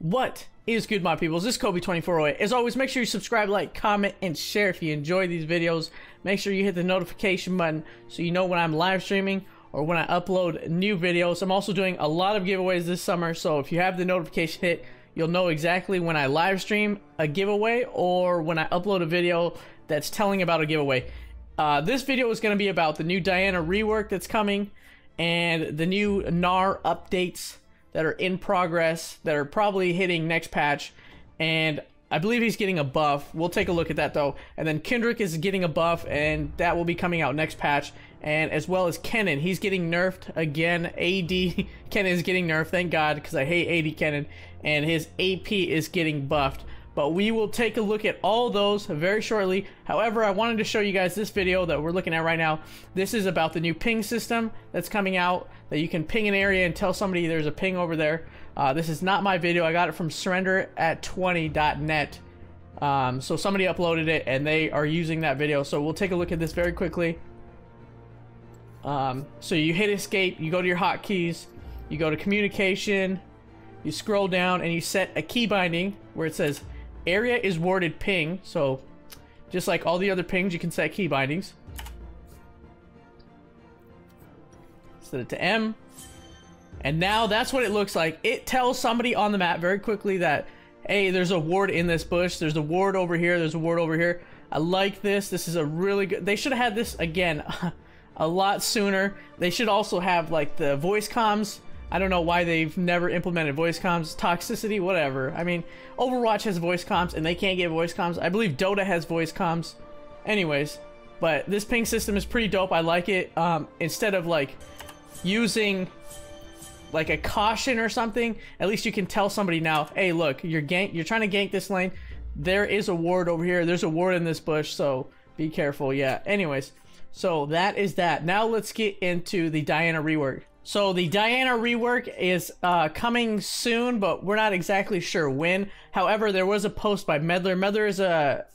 What is good, my peoples? This is Kobe2408. As always, make sure you subscribe, like, comment, and share if you enjoy these videos. Make sure you hit the notification button so you know when I'm live streaming or when I upload new videos. I'm also doing a lot of giveaways this summer, so if you have the notification hit, you'll know exactly when I live stream a giveaway or when I upload a video that's telling about a giveaway. This video is going to be about the new Diana rework that's coming and the new Gnar updates that are in progress that are probably hitting next patch, and I believe he's getting a buff. We'll take a look at that though. And then Kindred is getting a buff, and that will be coming out next patch, and as well as Kennen, he's getting nerfed again. AD Kennen is getting nerfed, thank God, because I hate AD Kennen, and his AP is getting buffed. But we will take a look at all those very shortly. However, I wanted to show you guys this video that we're looking at right now. This is about the new ping system that's coming out, that you can ping an area and tell somebody there's a ping over there. This is not my video. I got it from surrenderat20.net. So somebody uploaded it and they are using that video. So we'll take a look at this very quickly. So you hit escape, you go to your hotkeys, you go to communication, you scroll down and you set a key binding where it says area is warded ping. So just like all the other pings, you can set key bindings. Set it to M, and now that's what it looks like. It tells somebody on the map very quickly that, hey, there's a ward in this bush, there's a ward over here, there's a ward over here. I like this. This is a really good, they should have had this again a lot sooner. They should also have like the voice comms. I don't know why they've never implemented voice comms. Toxicity, whatever. I mean, Overwatch has voice comms and they can't get voice comms. I believe Dota has voice comms. Anyways, but this ping system is pretty dope. I like it. Instead of like using like a caution or something, at least you can tell somebody now, hey, look, you're trying to gank this lane. There is a ward over here. There's a ward in this bush, so be careful. Yeah. Anyways, so that is that. Now let's get into the Diana rework. So the Diana rework is coming soon, but we're not exactly sure when. However, there was a post by Medler. Medler is a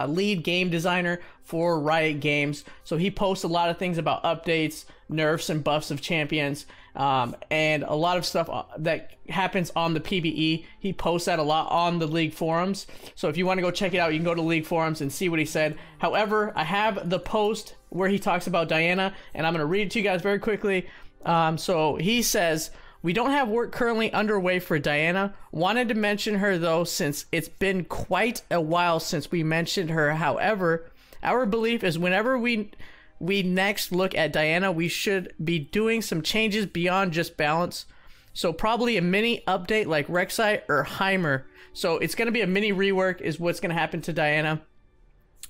lead game designer for Riot Games, so he posts a lot of things about updates, nerfs, and buffs of champions, and a lot of stuff that happens on the PvE. He posts that a lot on the League forums, so if you want to go check it out, you can go to League forums and see what he said. However, I have the post where he talks about Diana, and I'm going to read it to you guys very quickly. So he says, we don't have work currently underway for Diana. Wanted to mention her though, since it's been quite a while since we mentioned her. However, our belief is whenever we next look at Diana, we should be doing some changes beyond just balance. So probably a mini update like Rek'Sai or Heimer. So it's going to be a mini rework is what's going to happen to Diana.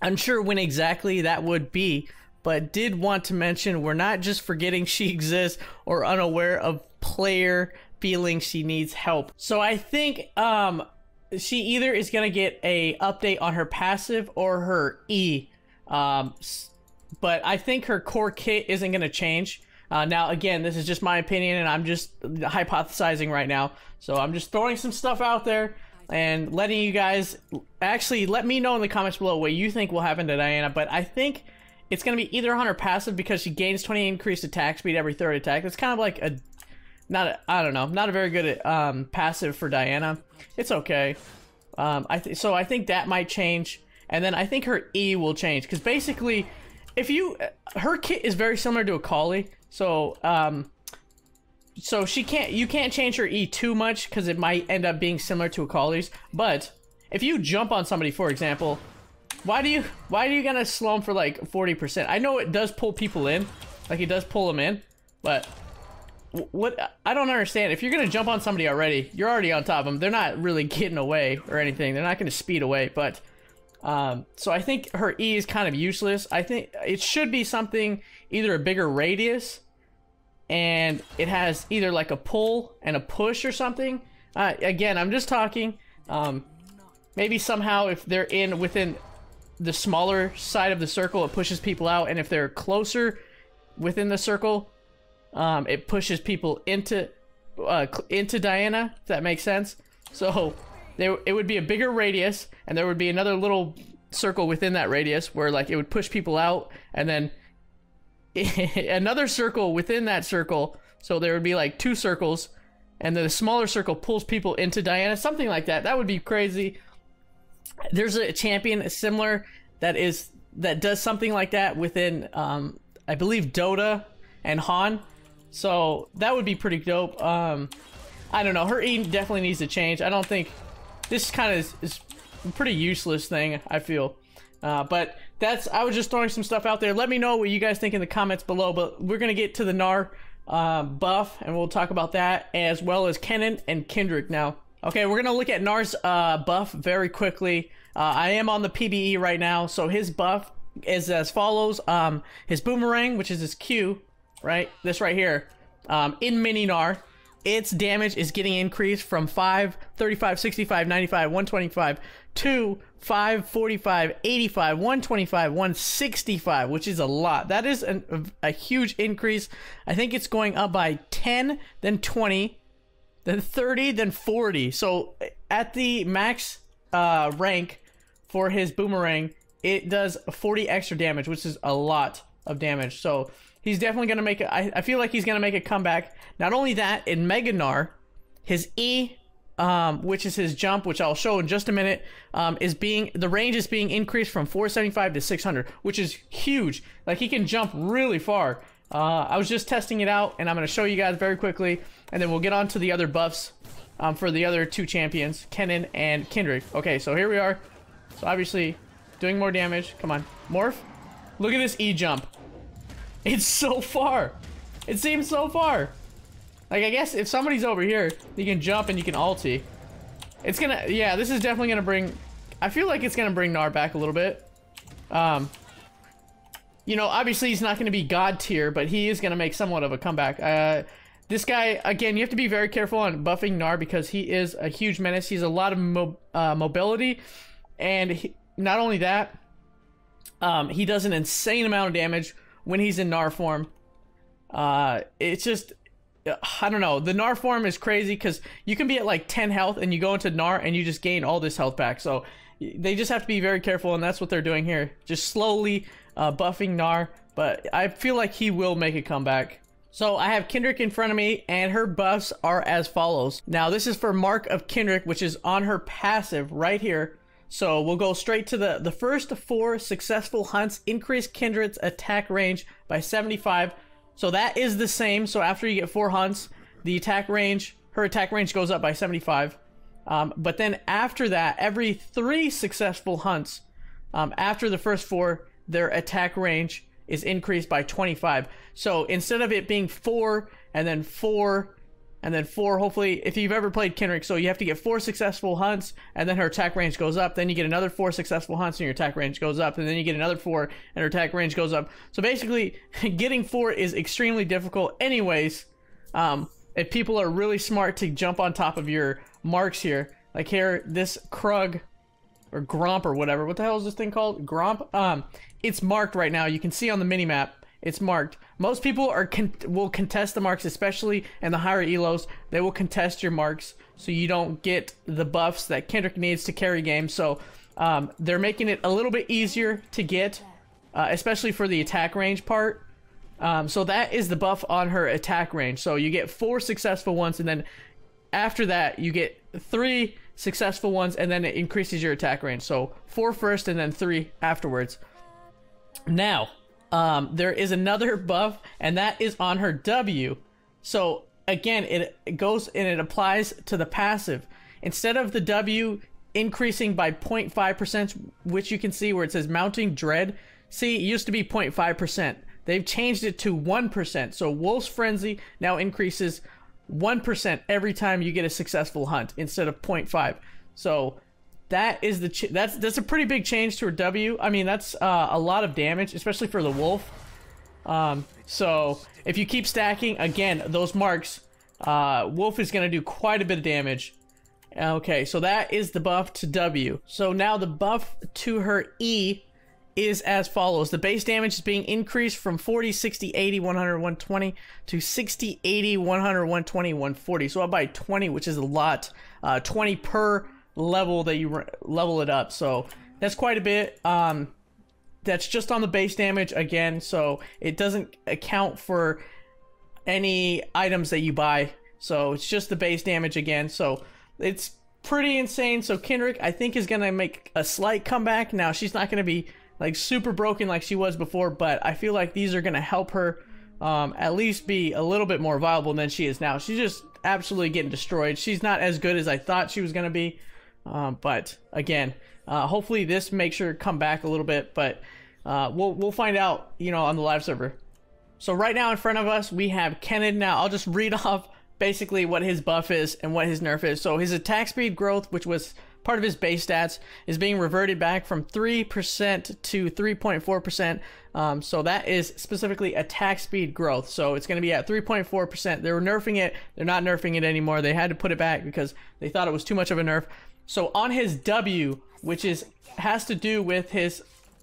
Unsure when exactly that would be, but did want to mention we're not just forgetting she exists or unaware of player feeling she needs help. So I think she either is going to get a update on her passive or her E. But I think her core kit isn't going to change. Now, again, this is just my opinion, and I'm just hypothesizing right now. So I'm just throwing some stuff out there and letting you guys actually let me know in the comments below what you think will happen to Diana. But I think it's going to be either on her passive because she gains 20 increased attack speed every third attack. It's kind of like a, I don't know, not a very good passive for Diana. It's okay. So I think that might change. And then I think her E will change. Because basically, if her kit is very similar to a Akali. So, so you can't change her E too much because it might end up being similar to Akali's. But if you jump on somebody, for example, why are you gonna slow them for like 40%? I know it does pull people in, like it does pull them in, but what I don't understand, if you're gonna jump on somebody already, you're already on top of them. They're not really getting away or anything. They're not gonna speed away, but so I think her E is kind of useless. I think it should be something, either a bigger radius, and it has either like a pull and a push or something. Again, I'm just talking. Maybe somehow if they're within the smaller side of the circle, it pushes people out, and if they're closer within the circle, it pushes people into Diana, if that makes sense. So it would be a bigger radius, and there would be another little circle within that radius where like it would push people out, and then another circle within that circle, so there would be like two circles and then the smaller circle pulls people into Diana, something like that. That would be crazy. There's a champion similar that does something like that within, I believe, Dota and Han. So that would be pretty dope. I don't know. Her E definitely needs to change. I don't think this kind of is a pretty useless thing, I feel. But I was just throwing some stuff out there. Let me know what you guys think in the comments below. But we're going to get to the Gnar buff, and we'll talk about that, as well as Kennen and Kindred now. Okay, we're going to look at Gnar's buff very quickly. I am on the PBE right now, so his buff is as follows. His boomerang, which is his Q, right? This right here. In mini Gnar, its damage is getting increased from 5, 35, 65, 95, 125 to 5, 45, 85, 125, 165, which is a lot. That is a huge increase. I think it's going up by 10, then 20, then 30, then 40. So at the max rank for his boomerang, it does 40 extra damage, which is a lot of damage. So he's definitely going to make I feel like he's going to make a comeback. Not only that, in Mega Gnar, his E, which is his jump, which I'll show in just a minute, the range is being increased from 475 to 600, which is huge. Like, he can jump really far. I was just testing it out, and I'm going to show you guys very quickly, and then we'll get on to the other buffs for the other two champions, Kennen and Kindred. Okay, so here we are. So obviously, doing more damage. Come on, morph. Look at this E jump. It's so far. It seems so far. Like, I guess if somebody's over here, you can jump and you can ulti. It's gonna, yeah, this is definitely gonna bring, I feel like it's gonna bring Gnar back a little bit. You know, obviously he's not gonna be God tier, but he is gonna make somewhat of a comeback. This guy, again, you have to be very careful on buffing Gnar because he is a huge menace. He's a lot of mobility, and not only that, he does an insane amount of damage when he's in Gnar form. It's just, I don't know. The Gnar form is crazy because you can be at like 10 health and you go into Gnar and you just gain all this health back. So they just have to be very careful, and that's what they're doing here. Just slowly buffing Gnar, but I feel like he will make a comeback. So I have Kindred in front of me, and her buffs are as follows. Now this is for Mark of Kindred, which is on her passive right here. So we'll go straight to the first 4 successful hunts increase Kindred's attack range by 75. So that is the same. So after you get 4 hunts, the attack range, her attack range goes up by 75. But then after that, every 3 successful hunts, after the first 4, their attack range is increased by 25. So instead of it being 4 and then 4 and then 4, hopefully, if you've ever played Kendrick, so you have to get 4 successful hunts, and then her attack range goes up. Then you get another 4 successful hunts, and your attack range goes up. And then you get another 4, and her attack range goes up. So basically, getting 4 is extremely difficult. Anyways, if people are really smart to jump on top of your marks here, like here, this Krug, or Gromp, or whatever. What the hell is this thing called? Gromp? It's marked right now. You can see on the minimap. It's marked. Most people will contest the marks, especially in the higher elos. They will contest your marks so you don't get the buffs that Kendrick needs to carry game. So they're making it a little bit easier to get, especially for the attack range part. So that is the buff on her attack range. So you get 4 successful ones, and then after that you get 3 successful ones, and then it increases your attack range. So 4 first and then 3 afterwards. Now, there is another buff, and that is on her W. So again, it goes and it applies to the passive. Instead of the W increasing by 0.5%, which you can see where it says mounting dread, see, it used to be 0.5%. They've changed it to 1%. So Wolf's Frenzy now increases 1% every time you get a successful hunt instead of 0.5. So that is that's a pretty big change to her W. I mean, that's a lot of damage, especially for the Wolf. So if you keep stacking, again, those marks, Wolf is going to do quite a bit of damage. Okay, so that is the buff to W. So now the buff to her E is as follows. The base damage is being increased from 40, 60, 80, 100, 120 to 60, 80, 100, 120, 140. So up by 20, which is a lot. 20 per level that you level it up. So that's quite a bit. That's just on the base damage again. So it doesn't account for any items that you buy So it's just the base damage again. So it's pretty insane. So Kindred, I think, is going to make a slight comeback. Now, she's not going to be like super broken like she was before, but I feel like these are going to help her at least be a little bit more viable than she is now. She's just absolutely getting destroyed. She's not as good as I thought she was going to be. But again, hopefully this makes her come back a little bit, but we'll find out, you know, on the live server. So right now in front of us, we have Kennen. Now I'll just read off basically what his buff is and what his nerf is. So his attack speed growth, which was part of his base stats, is being reverted back from 3% to 3.4%. So that is specifically attack speed growth. So it's going to be at 3.4%. They were nerfing it. They're not nerfing it anymore. They had to put it back because they thought it was too much of a nerf. So on his W, which has to do with his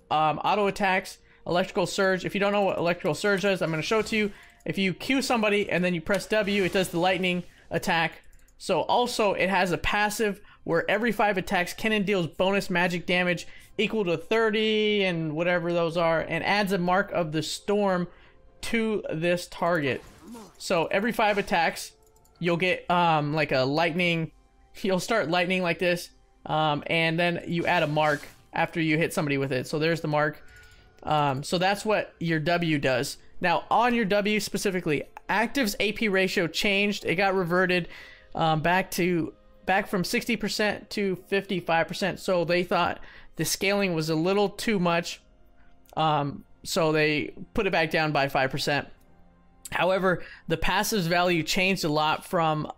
auto attacks, electrical surge. If you don't know what electrical surge is, I'm going to show it to you. If you Q somebody and then you press W, it does the lightning attack. So also it has a passive where every 5 attacks, Kennen deals bonus magic damage equal to 30 and whatever those are, and adds a mark of the storm to this target. So every 5 attacks, you'll get like a lightning. You'll start lightning like this, and then you add a mark after you hit somebody with it. So there's the mark. So that's what your W does. Now on your W specifically, Active's AP ratio changed. It got reverted back from 60% to 55%. So they thought the scaling was a little too much. So they put it back down by 5%. However, the passives value changed a lot from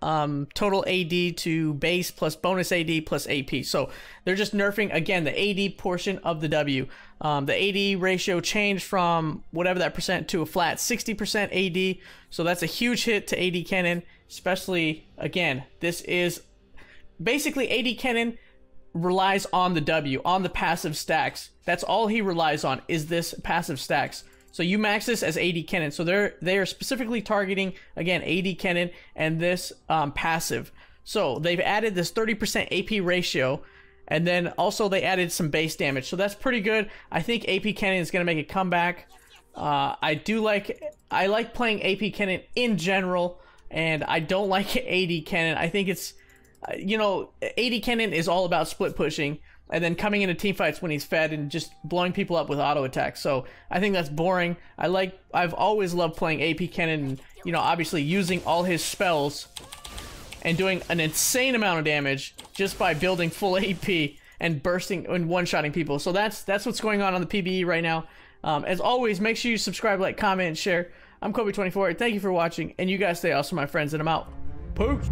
total AD to base plus bonus AD plus AP. So they're just nerfing, again, the AD portion of the W. The AD ratio changed from whatever that percent to a flat 60% AD. So that's a huge hit to AD Kennen, especially, again, this is basically AD Kennen relies on the W, on the passive stacks. That's all he relies on, is this passive stacks. So you max this as AD Kennen. So they are specifically targeting, again, AD Kennen and this passive. So they've added this 30% AP ratio, and then also they added some base damage. So that's pretty good. I think AP Kennen is going to make a comeback. I like playing AP Kennen in general, and I don't like AD Kennen. I think it's, you know, AD Kennen is all about split pushing and then coming into team fights when he's fed and just blowing people up with auto attacks. So I think that's boring. I've always loved playing AP Kennen and, you know, obviously using all his spells and doing an insane amount of damage just by building full AP and bursting and one-shotting people. So that's what's going on the PBE right now. As always, make sure you subscribe, like, comment, and share. I'm Kobe24. Thank you for watching, and you guys stay awesome, my friends, and I'm out. Peace.